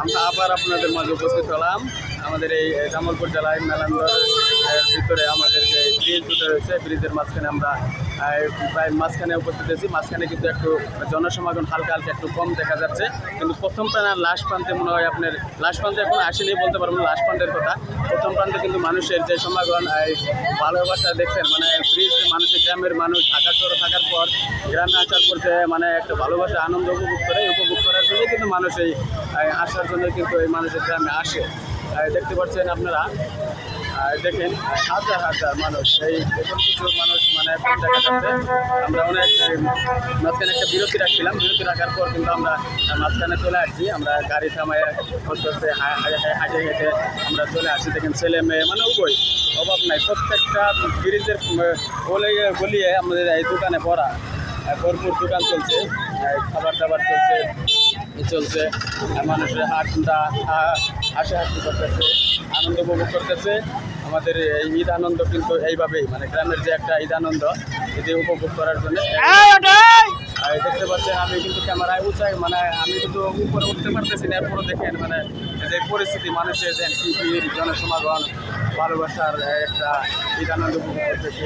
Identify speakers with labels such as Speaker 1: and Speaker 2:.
Speaker 1: আমরা আবার আপনাদের মাঝে উপস্থিত হলাম। আমাদের এই জামালপুর জেলায় মেলান্দর ভিতরে আমাদের যে ব্রিজ দুটো রয়েছে, ব্রিজের মাঝখানে আমরা প্রায় মাঝখানে উপস্থিত হয়েছি। মাঝখানে কিন্তু একটু জনসমাগম হালকা হালকা একটু কম দেখা যাচ্ছে, কিন্তু প্রথম প্রান্তে লাস্ট প্রান্তে মনে হয় আপনার লাস্ট প্রান্তে এখন আসেনি বলতে পারবো না লাস্ট প্রান্তের কথা। প্রথম প্রান্তে কিন্তু মানুষের যে সমাগম ভালোবাসা দেখছেন, মানে ব্রিজ মানুষের গ্রামের মানুষ ঢাকা শহরে থাকার পর গ্রামে আসার পর যে মানে একটা ভালোবাসা আনন্দ উপভোগ করার জন্য কিন্তু মানুষ এই আসার জন্য কিন্তু এই মানুষের গ্রামে আসে। দেখতে পাচ্ছেন আপনারা, দেখেন হাজার হাজার মানুষ, এই এখন কিছু মানুষ মানে কম দেখা যাচ্ছে। আমরা অনেক মাঝখানে একটা বিরতি রাখছিলাম, বিরতি রাখার পর কিন্তু আমরা মাঝখানে চলে আসছি। আমরা গাড়ি থামায় করতে হাঁটে হেঁটে আমরা চলে আসছি। দেখেন ছেলে মেয়ে মানে উভয় অভাব নাই, প্রত্যেকটা ব্রিজের গলিয়ে আমাদের এই দোকানে ভরা, ভরপুর দোকান চলছে, খাবার দাবার চলছে মানুষের হাসি করতেছে, আনন্দ উপভোগ করতেছে। আমাদের এই ঈদ আনন্দ কিন্তু এইভাবেই, মানে গ্রামের যে একটা ঈদ আনন্দ এটি উপভোগ করার জন্য। দেখতে পাচ্ছেন আমি কিন্তু ক্যামেরায় উঁচাই, মানে আমি কিন্তু উপরে উঠতে পারতেছি না, এরপরে দেখেন মানে যে পরিস্থিতি মানুষের যে কি ভিড়, জনসমাগম, ভালোবাসার একটা ঈদ আনন্দ উপভোগ করতেছে।